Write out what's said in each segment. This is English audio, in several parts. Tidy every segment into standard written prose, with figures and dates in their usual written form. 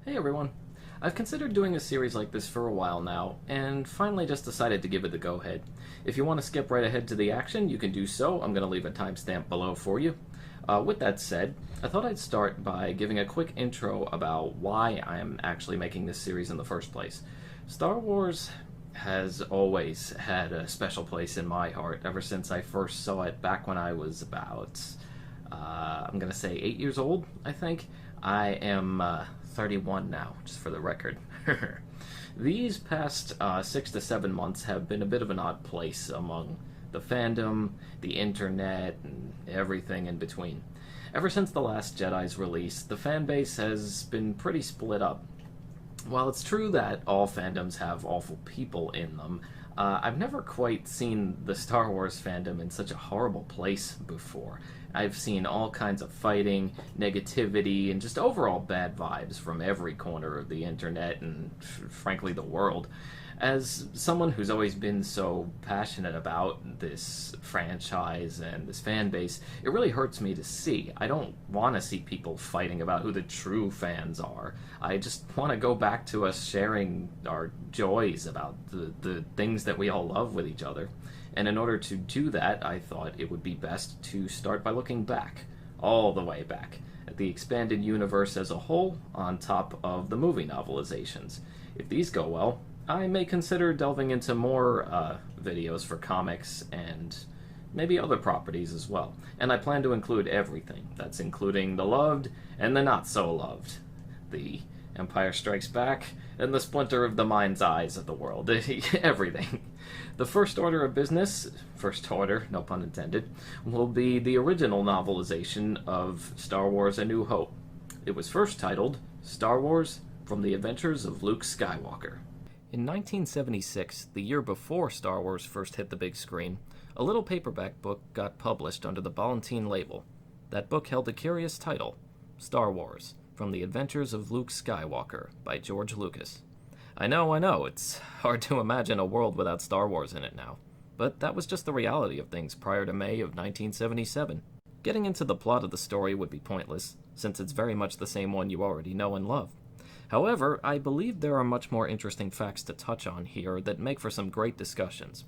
Hey everyone. I've considered doing a series like this for a while now, and finally just decided to give it the go-ahead. If you want to skip right ahead to the action, you can do so. I'm going to leave a timestamp below for you. With that said, I thought I'd start by giving a quick intro about why I'm actually making this series in the first place. Star Wars has always had a special place in my heart ever since I first saw it back when I was about, I'm going to say 8 years old, I think. I am 31 now, just for the record. These past 6 to 7 months have been a bit of an odd place among the fandom, the internet, and everything in between. Ever since The Last Jedi's release, the fan base has been pretty split up. While it's true that all fandoms have awful people in them, I've never quite seen the Star Wars fandom in such a horrible place before. I've seen all kinds of fighting, negativity, and just overall bad vibes from every corner of the internet and, frankly, the world. As someone who's always been so passionate about this franchise and this fan base, it really hurts me to see. I don't want to see people fighting about who the true fans are. I just want to go back to us sharing our joys about the things that we all love with each other. And in order to do that, I thought it would be best to start by looking back, all the way back, at the expanded universe as a whole, on top of the movie novelizations. If these go well, I may consider delving into more videos for comics and maybe other properties as well. And I plan to include everything. That's including the loved and the not-so-loved. The Empire Strikes Back and the splinter of the mind's eyes of the world. Everything. The first order of business, first order, no pun intended, will be the original novelization of Star Wars A New Hope. It was first titled Star Wars from the Adventures of Luke Skywalker. In 1976, the year before Star Wars first hit the big screen, a little paperback book got published under the Ballantine label. That book held a curious title, Star Wars, from the Adventures of Luke Skywalker, by George Lucas. I know, it's hard to imagine a world without Star Wars in it now. But that was just the reality of things prior to May of 1977. Getting into the plot of the story would be pointless, since it's very much the same one you already know and love. However, I believe there are much more interesting facts to touch on here that make for some great discussions.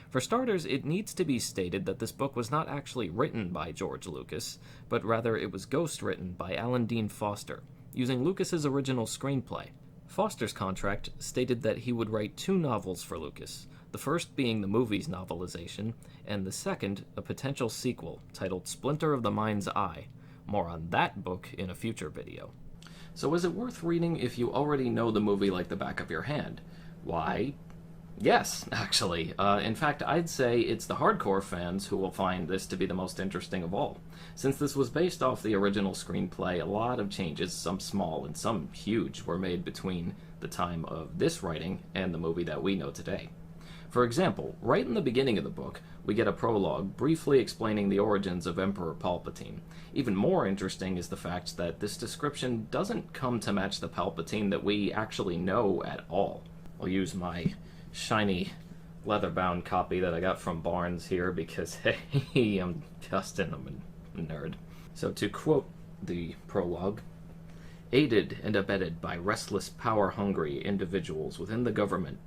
For starters, it needs to be stated that this book was not actually written by George Lucas, but rather it was ghost-written by Alan Dean Foster, using Lucas's original screenplay. Foster's contract stated that he would write 2 novels for Lucas, the first being the movie's novelization, and the second a potential sequel titled Splinter of the Mind's Eye. More on that book in a future video. So is it worth reading if you already know the movie like the back of your hand? Why, yes, actually. In fact, I'd say it's the hardcore fans who will find this to be the most interesting of all. Since this was based off the original screenplay, a lot of changes, some small and some huge, were made between the time of this writing and the movie that we know today. For example, right in the beginning of the book, we get a prologue briefly explaining the origins of Emperor Palpatine. Even more interesting is the fact that this description doesn't come to match the Palpatine that we actually know at all. I'll use my shiny leather-bound copy that I got from Barnes here because, hey, I'm Justin, I'm a nerd. So to quote the prologue, aided and abetted by restless, power-hungry individuals within the government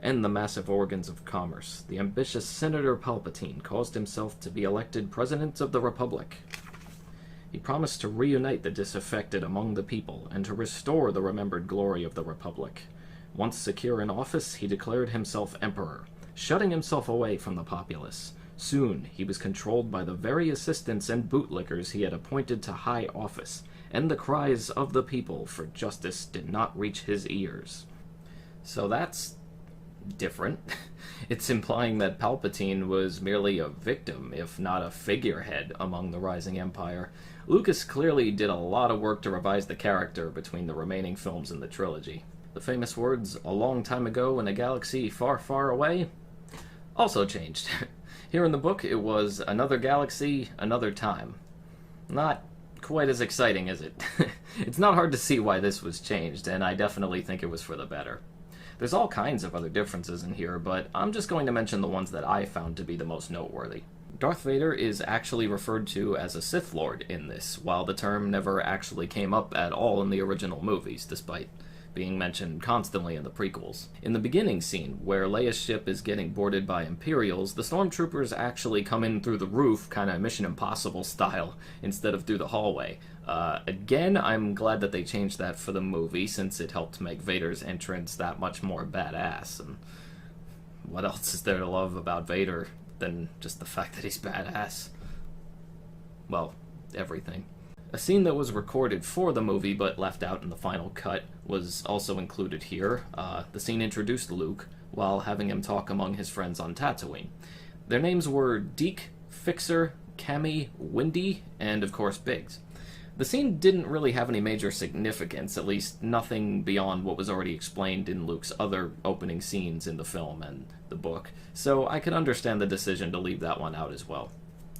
and the massive organs of commerce, the ambitious Senator Palpatine caused himself to be elected President of the Republic. He promised to reunite the disaffected among the people and to restore the remembered glory of the Republic. Once secure in office, he declared himself Emperor, shutting himself away from the populace. Soon, he was controlled by the very assistants and bootlickers he had appointed to high office, and the cries of the people for justice did not reach his ears. So that's different. It's implying that Palpatine was merely a victim, if not a figurehead, among the rising empire. Lucas clearly did a lot of work to revise the character between the remaining films in the trilogy. The famous words, "a long time ago in a galaxy far, far away," also changed. Here in the book, it was another galaxy, another time. Not quite as exciting, is it? It's not hard to see why this was changed, and I definitely think it was for the better. There's all kinds of other differences in here, but I'm just going to mention the ones that I found to be the most noteworthy. Darth Vader is actually referred to as a Sith Lord in this, while the term never actually came up at all in the original movies, despite being mentioned constantly in the prequels. In the beginning scene, where Leia's ship is getting boarded by Imperials, the stormtroopers actually come in through the roof, kinda Mission Impossible style, instead of through the hallway. Again, I'm glad that they changed that for the movie, since it helped make Vader's entrance that much more badass. And what else is there to love about Vader than just the fact that he's badass? Well, everything. A scene that was recorded for the movie but left out in the final cut was also included here. The scene introduced Luke while having him talk among his friends on Tatooine. Their names were Deke, Fixer, Cammy, Windy, and of course Biggs. The scene didn't really have any major significance, at least nothing beyond what was already explained in Luke's other opening scenes in the film and the book, so I could understand the decision to leave that one out as well.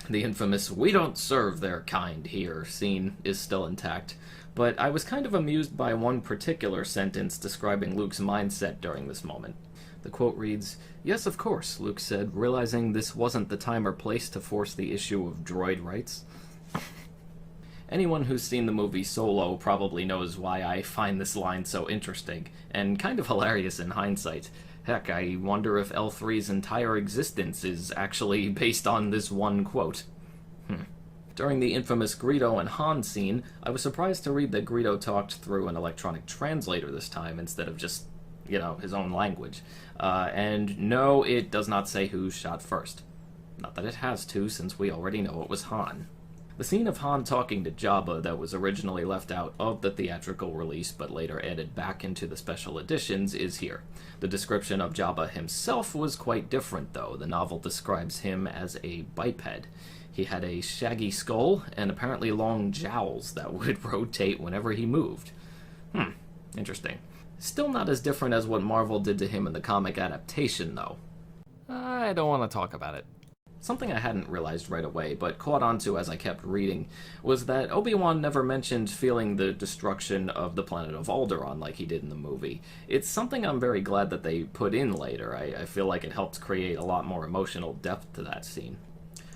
The infamous "we don't serve their kind here" scene is still intact, but I was kind of amused by one particular sentence describing Luke's mindset during this moment. The quote reads, "Yes, of course," Luke said, realizing this wasn't the time or place to force the issue of droid rights. Anyone who's seen the movie Solo probably knows why I find this line so interesting, and kind of hilarious in hindsight. Heck, I wonder if L3's entire existence is actually based on this one quote. During the infamous Greedo and Han scene, I was surprised to read that Greedo talked through an electronic translator this time instead of just, his own language. And no, it does not say who shot first. Not that it has to, since we already know it was Han. The scene of Han talking to Jabba that was originally left out of the theatrical release but later added back into the special editions is here. The description of Jabba himself was quite different, though. The novel describes him as a biped. He had a shaggy skull and apparently long jowls that would rotate whenever he moved. Interesting. Still not as different as what Marvel did to him in the comic adaptation, though. I don't want to talk about it. Something I hadn't realized right away, but caught on to as I kept reading, was that Obi-Wan never mentioned feeling the destruction of the planet of Alderaan like he did in the movie. It's something I'm very glad that they put in later. I feel like it helps create a lot more emotional depth to that scene.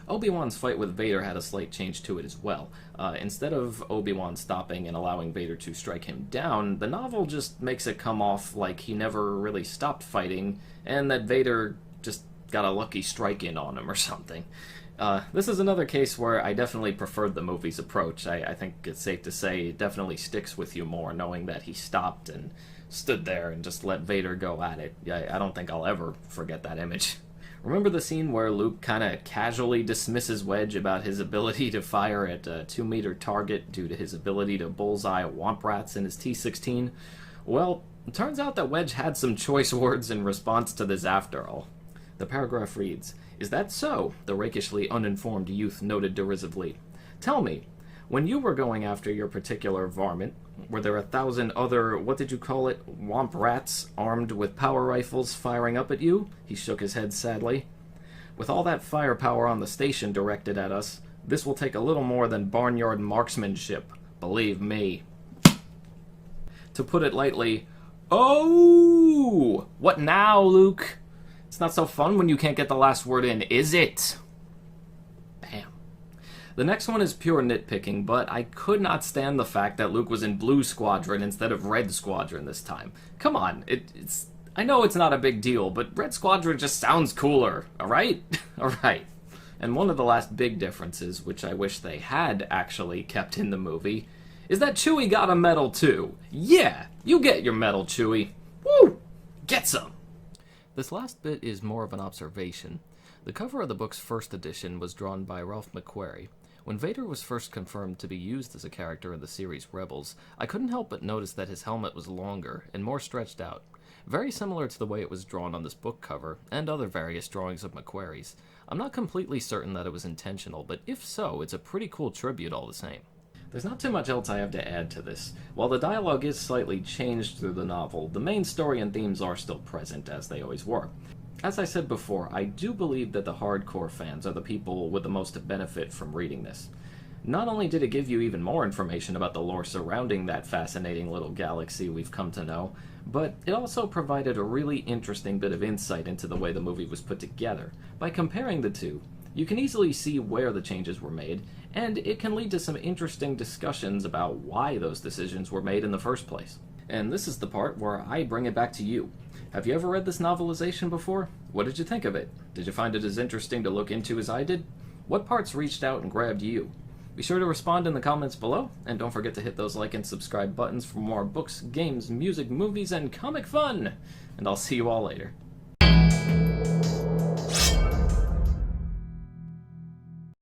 Obi-Wan's fight with Vader had a slight change to it as well. Instead of Obi-Wan stopping and allowing Vader to strike him down, the novel just makes it come off like he never really stopped fighting, and that Vader just got a lucky strike in on him or something. This is another case where I definitely preferred the movie's approach. I think it's safe to say it definitely sticks with you more, knowing that he stopped and stood there and just let Vader go at it. I don't think I'll ever forget that image. Remember the scene where Luke kind of casually dismisses Wedge about his ability to fire at a 2-meter target due to his ability to bullseye womp rats in his T-16? Well, it turns out that Wedge had some choice words in response to this after all. The paragraph reads, "Is that so?" the rakishly uninformed youth noted derisively. "Tell me, when you were going after your particular varmint, were there 1,000 other, what did you call it, womp rats armed with power rifles firing up at you?" He shook his head sadly. "With all that firepower on the station directed at us, this will take a little more than barnyard marksmanship, believe me." To put it lightly, oh! What now, Luke? It's not so fun when you can't get the last word in, is it? Bam. The next one is pure nitpicking, but I could not stand the fact that Luke was in Blue Squadron instead of Red Squadron this time. Come on, it's I know it's not a big deal, but Red Squadron just sounds cooler, alright? Alright. And one of the last big differences, which I wish they had actually kept in the movie, is that Chewie got a medal too. Yeah, you get your medal, Chewie. Woo! Get some! This last bit is more of an observation. The cover of the book's first edition was drawn by Ralph McQuarrie. When Vader was first confirmed to be used as a character in the series Rebels, I couldn't help but notice that his helmet was longer and more stretched out. Very similar to the way it was drawn on this book cover, and other various drawings of McQuarrie's. I'm not completely certain that it was intentional, but if so, it's a pretty cool tribute all the same. There's not too much else I have to add to this. While the dialogue is slightly changed through the novel, the main story and themes are still present, as they always were. As I said before, I do believe that the hardcore fans are the people with the most benefit from reading this. Not only did it give you even more information about the lore surrounding that fascinating little galaxy we've come to know, but it also provided a really interesting bit of insight into the way the movie was put together. By comparing the two, You can easily see where the changes were made, and it can lead to some interesting discussions about why those decisions were made in the first place. And this is the part where I bring it back to you. Have you ever read this novelization before? What did you think of it? Did you find it as interesting to look into as I did? What parts reached out and grabbed you? Be sure to respond in the comments below, and don't forget to hit those like and subscribe buttons for more books, games, music, movies, and comic fun! And I'll see you all later.